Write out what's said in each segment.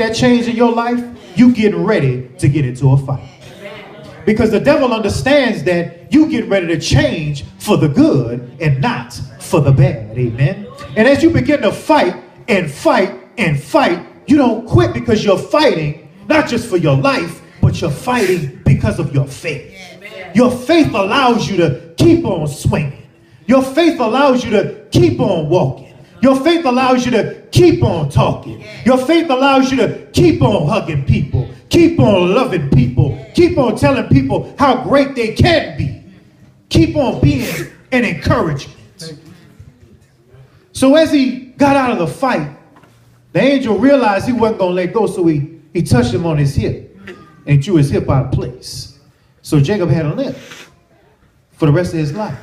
that change in your life, you getting ready to get into a fight. Because the devil understands that you get ready to change for the good and not for the bad. Amen. And as you begin to fight and fight and fight, you don't quit because you're fighting not just for your life, but you're fighting because of your faith. Your faith allows you to keep on swinging. Your faith allows you to keep on walking. Your faith allows you to keep on talking. Your faith allows you to keep on hugging people, keep on loving people, keep on telling people how great they can be. Keep on being an encouragement. So as he got out of the fight, the angel realized he wasn't going to let go, so he touched him on his hip and he drew his hip out of place. So Jacob had a limp for the rest of his life.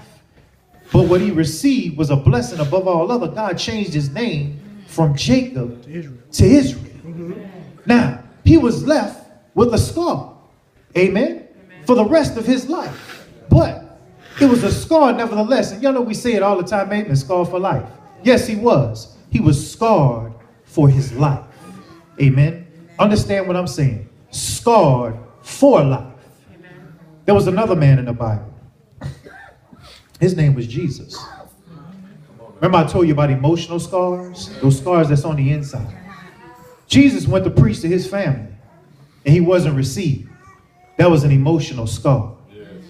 But what he received was a blessing above all other. God changed his name from Jacob to Israel. Now, he was left with a scar. Amen? For the rest of his life. But it was a scar nevertheless. And y'all know we say it all the time, man, a scar for life. Yes, he was. He was scarred for his life. Amen? Understand what I'm saying. Scarred for life. There was another man in the Bible. His name was Jesus. Remember I told you about emotional scars? Those scars that's on the inside. Jesus went to preach to his family and he wasn't received. That was an emotional scar.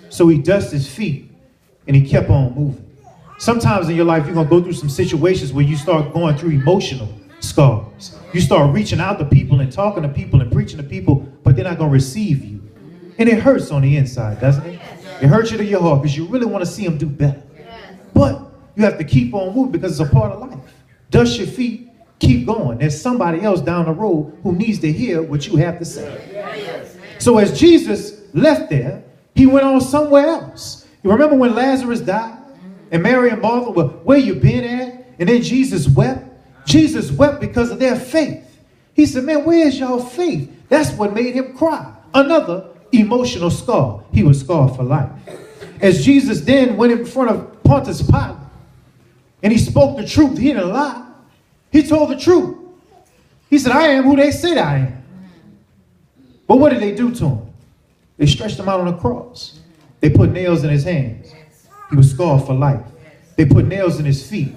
So he dusted his feet and he kept on moving. Sometimes in your life you're going to go through some situations where you start going through emotional scars. You start reaching out to people and talking to people and preaching to people, but they're not going to receive you. And it hurts on the inside, doesn't it? It hurts you to your heart because you really want to see them do better. But you have to keep on moving because it's a part of life. Dust your feet, keep going. There's somebody else down the road who needs to hear what you have to say. So as Jesus left there, he went on somewhere else. You remember when Lazarus died? And Mary and Martha were, where you been at? And then Jesus wept. Jesus wept because of their faith. He said, man, where's your faith? That's what made him cry. Another emotional scar. He was scarred for life. As Jesus then went in front of Pontius Pilate and he spoke the truth, he didn't lie. He told the truth. He said, I am who they said I am. But what did they do to him? They stretched him out on a cross. They put nails in his hands. He was scarred for life. They put nails in his feet.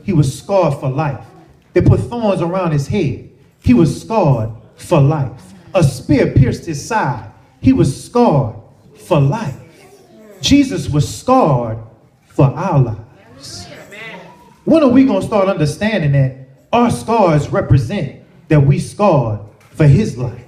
He was scarred for life. They put thorns around his head. He was scarred for life. A spear pierced his side. He was scarred for life. Jesus was scarred for our lives. When are we going to start understanding that our scars represent that we scarred for his life?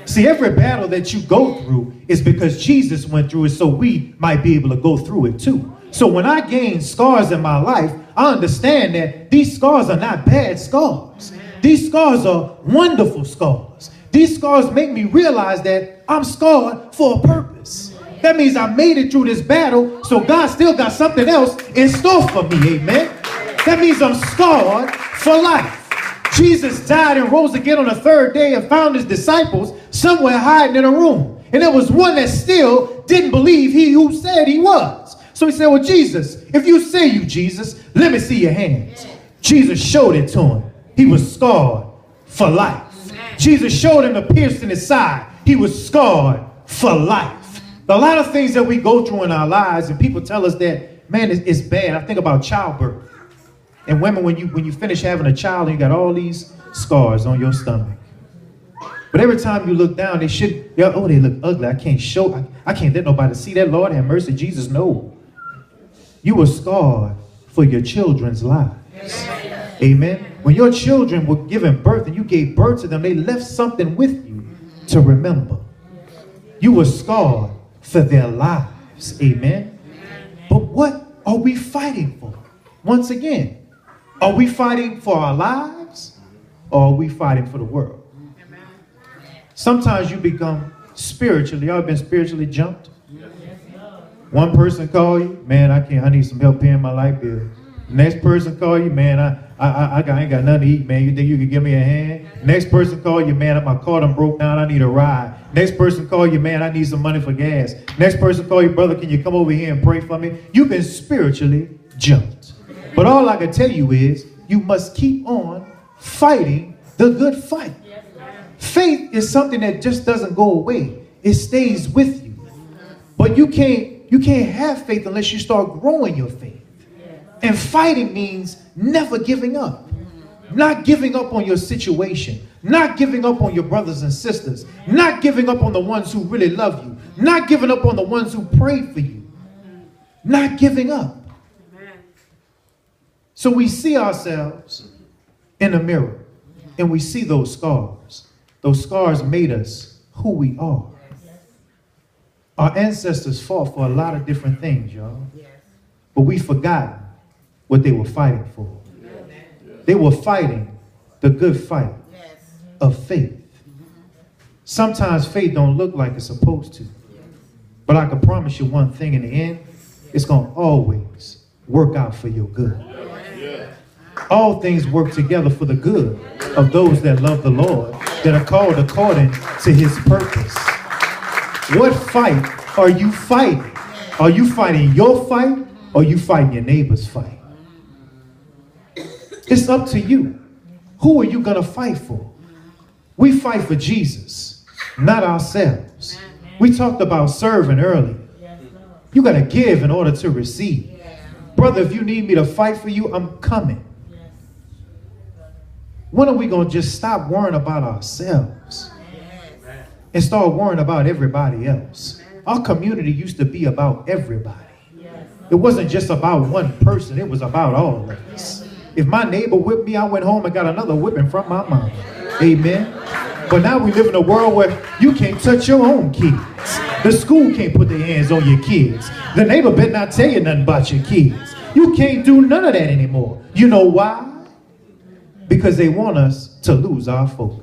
See, every battle that you go through is because Jesus went through it, so we might be able to go through it too. So when I gain scars in my life, I understand that these scars are not bad scars. These scars are wonderful scars. These scars make me realize that I'm scarred for a purpose. That means I made it through this battle, so God still got something else in store for me, amen? That means I'm scarred for life. Jesus died and rose again on the third day and found his disciples somewhere hiding in a room. And there was one that still didn't believe he who said he was. So he said, well, Jesus, if you say you Jesus, let me see your hands. Jesus showed it to him. He was scarred for life. Jesus showed him the pierced in his side. He was scarred for life. A lot of things that we go through in our lives, and people tell us that, man, it's bad. I think about childbirth. And women, when you finish having a child, you got all these scars on your stomach. But every time you look down, they look ugly. I can't let nobody see that. Lord have mercy, Jesus, no. You were scarred for your children's lives. Amen. When your children were given birth and you gave birth to them, they left something with you to remember. You were scarred for their lives. Amen. But what are we fighting for? Once again, are we fighting for our lives or are we fighting for the world? Sometimes you become spiritually, y'all been spiritually jumped? One person call you, man, I need some help paying my light bill. Next person call you, man, I ain't got nothing to eat, man. You think you could give me a hand? Next person call you, man, my car done broke down, I need a ride. Next person call you, man, I need some money for gas. Next person call you, brother, can you come over here and pray for me? You've been spiritually jumped. But all I can tell you is you must keep on fighting the good fight. Faith is something that just doesn't go away. It stays with you. But you can't have faith unless you start growing your faith. And fighting means never giving up. Not giving up on your situation. Not giving up on your brothers and sisters. Not giving up on the ones who really love you. Not giving up on the ones who pray for you. Not giving up. So we see ourselves in the mirror and we see those scars. Those scars made us who we are. Our ancestors fought for a lot of different things, y'all. But we forgot what they were fighting for. They were fighting the good fight of faith. Sometimes faith don't look like it's supposed to. But I can promise you one thing, in the end, it's going to always work out for your good. All things work together for the good of those that love the Lord, that are called according to his purpose. What fight are you fighting? Are you fighting your fight or are you fighting your neighbor's fight? It's up to you. Who are you going to fight for? We fight for Jesus, not ourselves. We talked about serving earlier. You got to give in order to receive. Brother, if you need me to fight for you, I'm coming. When are we going to just stop worrying about ourselves and start worrying about everybody else? Our community used to be about everybody. It wasn't just about one person. It was about all of us. If my neighbor whipped me, I went home and got another whipping from my mama. Amen. But now we live in a world where you can't touch your own kids. The school can't put their hands on your kids. The neighbor better not tell you nothing about your kids. You can't do none of that anymore. You know why? Because they want us to lose our focus.